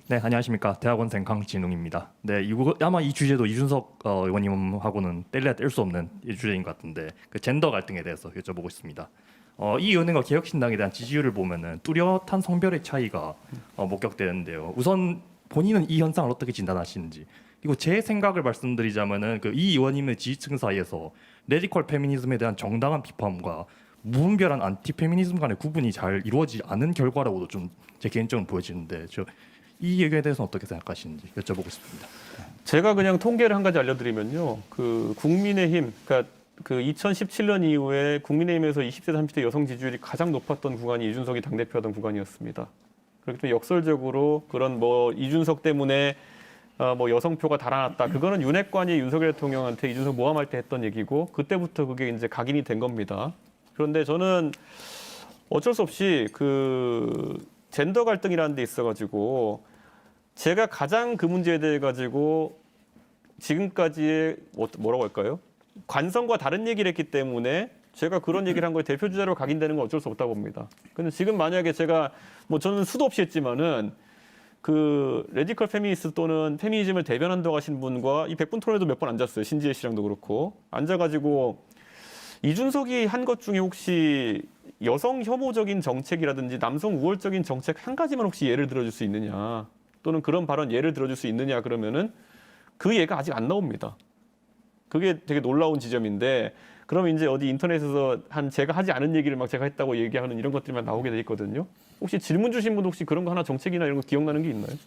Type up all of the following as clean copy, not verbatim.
네, 안녕하십니까. 대학원생 강진웅입니다. 네, 이거 아마 이 주제도 이준석 의원님하고는 뗄래야 뗄 수 없는 이 주제인 것 같은데 그 젠더 갈등에 대해서 여쭤보고 있습니다. 이 의원님과 개혁신당에 대한 지지율을 보면은 뚜렷한 성별의 차이가 목격되는데요. 우선 본인은 이 현상을 어떻게 진단하시는지, 그리고 제 생각을 말씀드리자면은 그 이 의원님의 지지층 사이에서 레디컬 페미니즘에 대한 정당한 비판과 무분별한 안티 페미니즘 간의 구분이 잘 이루어지지 않은 결과라고도 좀 제 개인적으로 보여지는데 이 얘기에 대해서 어떻게 생각하시는지 여쭤보고 싶습니다. 제가 그냥 통계를 한 가지 알려드리면요. 그 국민의힘, 그러니까 그 2017년 이후에 국민의힘에서 20대, 30대 여성 지지율이 가장 높았던 구간이 이준석이 당대표하던 구간이었습니다. 그렇기 때문에 역설적으로 그런 뭐 이준석 때문에 뭐 여성표가 달아났다. 그거는 윤핵관이 윤석열 대통령한테 이준석 모함할 때 했던 얘기고 그때부터 그게 이제 각인이 된 겁니다. 그런데 저는 어쩔 수 없이 그 젠더 갈등이라는 데 있어가지고 제가 가장 그 문제에 대해 가지고 지금까지의 뭐라고 할까요? 관성과 다른 얘기를 했기 때문에 제가 그런 얘기를 한 거에 대표 주자로 각인되는 건 어쩔 수 없다고 봅니다. 근데 지금 만약에 제가 뭐 저는 수도 없이 했지만은 그 레디컬 페미니스트 또는 페미니즘을 대변한다고 하신 분과 이 100분 토론에도 몇 번 앉았어요. 신지혜 씨랑도 그렇고 앉아가지고 이준석이 한 것 중에 혹시 여성 혐오적인 정책이라든지 남성 우월적인 정책 한 가지만 혹시 예를 들어줄 수 있느냐 또는 그런 발언 예를 들어줄 수 있느냐 그러면은 그 예가 아직 안 나옵니다. 그게 되게 놀라운 지점인데 그럼 이제 어디 인터넷에서 제가 하지 않은 얘기를 막 제가 했다고 얘기하는 이런 것들만 나오게 돼 있거든요. 혹시 질문 주신 분 혹시 그런 거 하나 정책이나 이런 거 기억나는 게 있나요?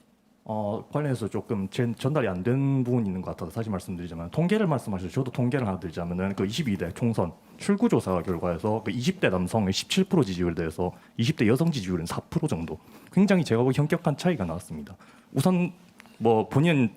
관련해서 조금 전달이 안 된 부분이 있는 것 같아서 다시 말씀드리자면 통계를 말씀하셔서 저도 통계를 하나 드리자면은 그 22대 총선 출구조사 결과에서 그 20대 남성의 17% 지지율에 대해서 20대 여성 지지율은 4% 정도 굉장히 제가 보기 현격한 차이가 나왔습니다. 우선 뭐 본인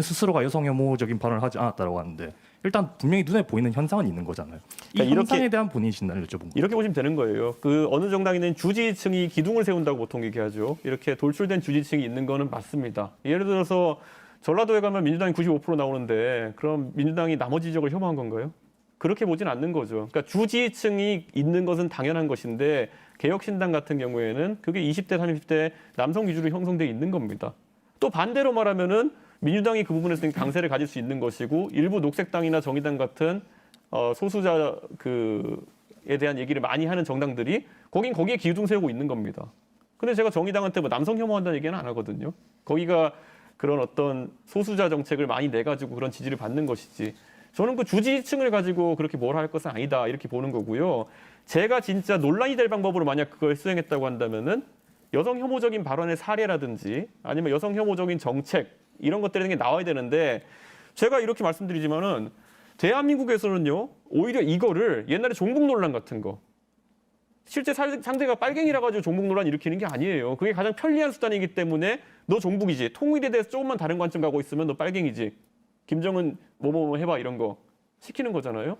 스스로가 여성 혐오적인 발언을 하지 않았다고 하는데 일단 분명히 눈에 보이는 현상은 있는 거잖아요. 이 그러니까 현상에 대한 본인 진단을 여쭤본 거예요. 이렇게 보시면 되는 거예요. 그 어느 정당에는 주지층이 기둥을 세운다고 보통 얘기하죠. 이렇게 돌출된 주지층이 있는 거는 맞습니다. 예를 들어서 전라도에 가면 민주당이 95% 나오는데 그럼 민주당이 나머지 지역을 혐오한 건가요? 그렇게 보진 않는 거죠. 그러니까 주지층이 있는 것은 당연한 것인데 개혁신당 같은 경우에는 그게 20대, 30대 남성 위주로 형성돼 있는 겁니다. 또 반대로 말하면은 민주당이 그 부분에서 강세를 가질 수 있는 것이고 일부 녹색당이나 정의당 같은 소수자 그에 대한 얘기를 많이 하는 정당들이 거기에 기둥 세우고 있는 겁니다. 근데 제가 정의당한테 뭐 남성 혐오한다는 얘기는 안 하거든요. 거기가 그런 어떤 소수자 정책을 많이 내가지고 그런 지지를 받는 것이지. 저는 그 주지층을 가지고 그렇게 뭘 할 것은 아니다 이렇게 보는 거고요. 제가 진짜 논란이 될 방법으로 만약 그걸 수행했다고 한다면은 여성 혐오적인 발언의 사례라든지 아니면 여성 혐오적인 정책 이런 것들이 나와야 되는데 제가 이렇게 말씀드리지만은 대한민국에서는요 오히려 이거를 옛날에 종북 논란 같은 거 실제 상대가 빨갱이라 가지고 종북 논란 일으키는 게 아니에요. 그게 가장 편리한 수단이기 때문에 너 종북이지. 통일에 대해서 조금만 다른 관점 가고 있으면 너 빨갱이지. 김정은 뭐뭐 해봐 이런 거 시키는 거잖아요.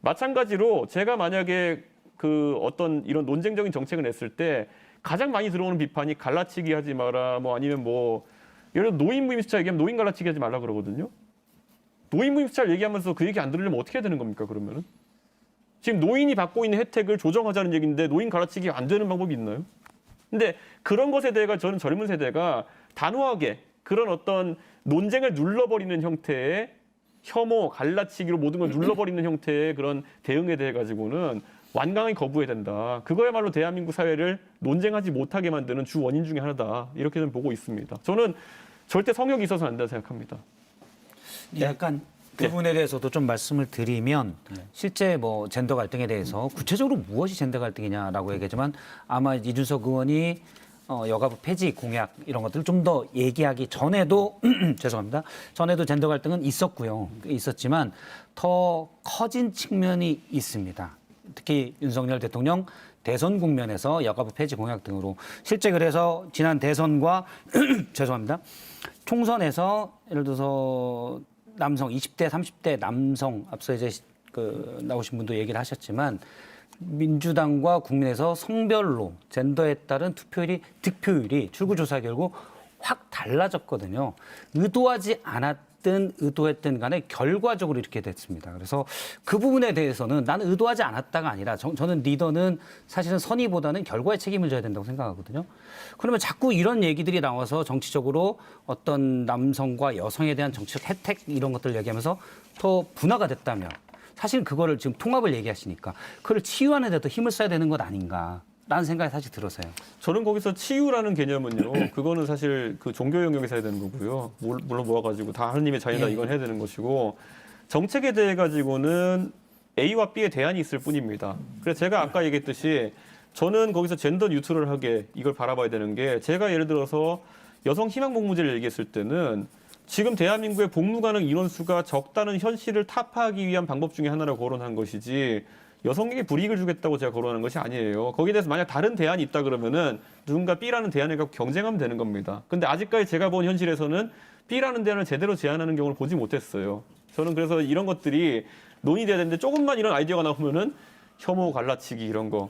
마찬가지로 제가 만약에 그 어떤 이런 논쟁적인 정책을 냈을 때 가장 많이 들어오는 비판이 갈라치기 하지 마라 뭐 아니면 뭐 예를 들어 노인 무임수차 얘기하면 노인 갈라치기 하지 말라 그러거든요. 노인 무임수차를 얘기하면서 그 얘기 안 들으려면 어떻게 해야 되는 겁니까 그러면은? 지금 노인이 받고 있는 혜택을 조정하자는 얘기인데 노인 갈라치기가 안 되는 방법이 있나요? 근데 그런 것에 대해 저는 젊은 세대가 단호하게 그런 어떤 논쟁을 눌러버리는 형태의 혐오, 갈라치기로 모든 걸 눌러버리는 형태의 그런 대응에 대해 가지고는 완강히 거부해야 된다. 그거야말로 대한민국 사회를 논쟁하지 못하게 만드는 주 원인 중에 하나다. 이렇게 좀 보고 있습니다. 저는 절대 성역이 있어서는 안 된다 생각합니다. 약간 그 부분에 대해서도 좀 말씀을 드리면 실제 뭐 젠더 갈등에 대해서 구체적으로 무엇이 젠더 갈등이냐라고 얘기하지만 아마 이준석 의원이 여가부 폐지 공약 이런 것들을 좀 더 얘기하기 전에도 죄송합니다. 전에도 젠더 갈등은 있었고요. 있었지만 더 커진 측면이 있습니다. 특히 윤석열 대통령 대선 국면에서 여가부 폐지 공약 등으로 실제 그래서 지난 대선과 죄송합니다. 총선에서 예를 들어서 남성 20대, 30대 남성 앞서 이제 나오신 분도 얘기를 하셨지만 민주당과 국민에서 성별로 젠더에 따른 득표율이 출구조사 결과 확 달라졌거든요. 의도하지 원했든 의도했든 간에 결과적으로 이렇게 됐습니다. 그래서 그 부분에 대해서는 나는 의도하지 않았다가 아니라 저는 리더는 사실은 선의보다는 결과에 책임을 져야 된다고 생각하거든요. 그러면 자꾸 이런 얘기들이 나와서 정치적으로 어떤 남성과 여성에 대한 정치적 혜택 이런 것들을 얘기하면서 더 분화가 됐다면 사실 그거를 지금 통합을 얘기하시니까 그걸 치유하는 데도 힘을 써야 되는 것 아닌가. 라는 생각이 사실 들어서요. 저는 거기서 치유라는 개념은요, 그거는 사실 그 종교 영역에서 해야 되는 거고요. 물론 모아가지고 다 하느님의 자녀다 이건 해야 되는 것이고, 정책에 대해 가지고는 A와 B의 대안이 있을 뿐입니다. 그래서 제가 아까 얘기했듯이 저는 거기서 젠더 뉴트럴하게 이걸 바라봐야 되는 게, 제가 예를 들어서 여성 희망 복무제를 얘기했을 때는 지금 대한민국의 복무 가능 인원수가 적다는 현실을 타파하기 위한 방법 중에 하나를 거론한 것이지, 여성에게 불이익을 주겠다고 제가 거론하는 것이 아니에요. 거기에 대해서 만약 다른 대안이 있다 그러면은 누군가 B라는 대안을 갖고 경쟁하면 되는 겁니다. 근데 아직까지 제가 본 현실에서는 B라는 대안을 제대로 제안하는 경우를 보지 못했어요. 저는 그래서 이런 것들이 논의돼야 되는데 조금만 이런 아이디어가 나오면은 혐오 갈라치기 이런 거.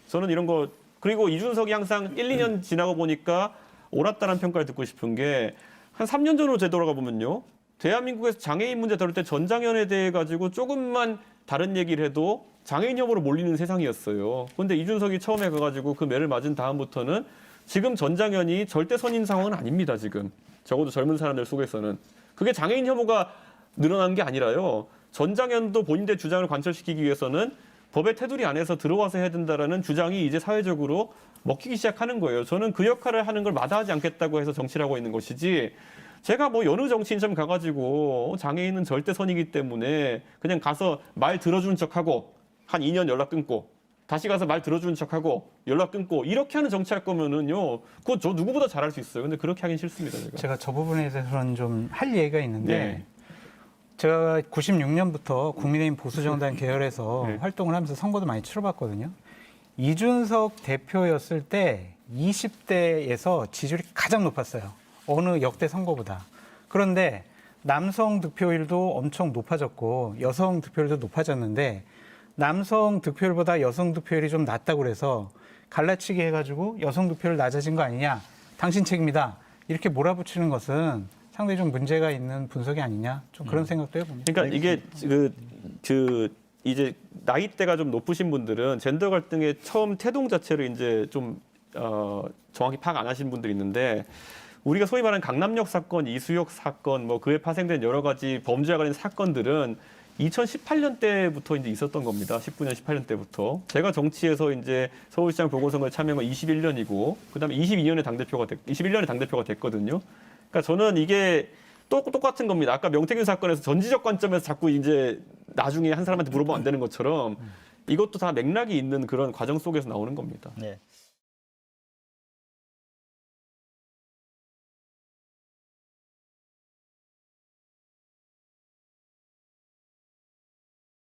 저는 이런 거, 그리고 이준석이 항상 1, 2년 지나고 보니까 옳았다는 평가를 듣고 싶은 게, 한 3년 전으로 되돌아가 보면요, 대한민국에서 장애인 문제 다룰 때 전장현에 대해 가지고 조금만 다른 얘기를 해도 장애인 혐오로 몰리는 세상이었어요. 그런데 이준석이 처음에 가가지고 그 매를 맞은 다음부터는 지금 전장현이 절대 선인 상황은 아닙니다. 지금 적어도 젊은 사람들 속에서는 그게 장애인 혐오가 늘어난 게 아니라요, 전장현도 본인의 주장을 관철시키기 위해서는 법의 테두리 안에서 들어와서 해야 된다라는 주장이 이제 사회적으로 먹히기 시작하는 거예요. 저는 그 역할을 하는 걸 마다하지 않겠다고 해서 정치를 하고 있는 것이지, 제가 뭐 여느 정치인처럼 가가지고 장애인은 절대 선이기 때문에 그냥 가서 말 들어주는 척하고 한 2년 연락 끊고 다시 가서 말 들어주는 척하고 연락 끊고 이렇게 하는 정치할 거면은요, 그거 저 누구보다 잘할 수 있어요. 근데 그렇게 하긴 싫습니다. 제가 저 부분에 대해서는 좀 할 얘기가 있는데, 네. 제가 96년부터 국민의힘 보수정당 계열에서 네. 활동을 하면서 선거도 많이 치러봤거든요. 이준석 대표였을 때 20대에서 지지율이 가장 높았어요. 어느 역대 선거보다. 그런데 남성 득표율도 엄청 높아졌고 여성 득표율도 높아졌는데, 남성 득표율보다 여성 득표율이 좀 낮다고 그래서 갈라치기 해가지고 여성 득표율 낮아진 거 아니냐, 당신 책임이다, 이렇게 몰아붙이는 것은 상당히 좀 문제가 있는 분석이 아니냐, 좀 그런 생각도 해봅니다. 그러니까 이게 이제 나이대가 좀 높으신 분들은 젠더 갈등의 처음 태동 자체를 이제 좀 정확히 파악 안 하신 분들이 있는데, 우리가 소위 말하는 강남역 사건, 이수역 사건, 뭐 그에 파생된 여러 가지 범죄와 관련 사건들은 2018년 때부터 이제 있었던 겁니다. 19년, 18년 때부터. 제가 정치에서 이제 서울시장 보궐선거에 참여한 건 21년이고, 그다음에 22년에 당대표가 21년에 당대표가 됐거든요. 그러니까 저는 이게 똑같은 겁니다. 아까 명태균 사건에서 전지적 관점에서 자꾸 이제 나중에 한 사람한테 물어보면 안 되는 것처럼 이것도 다 맥락이 있는 그런 과정 속에서 나오는 겁니다. 네.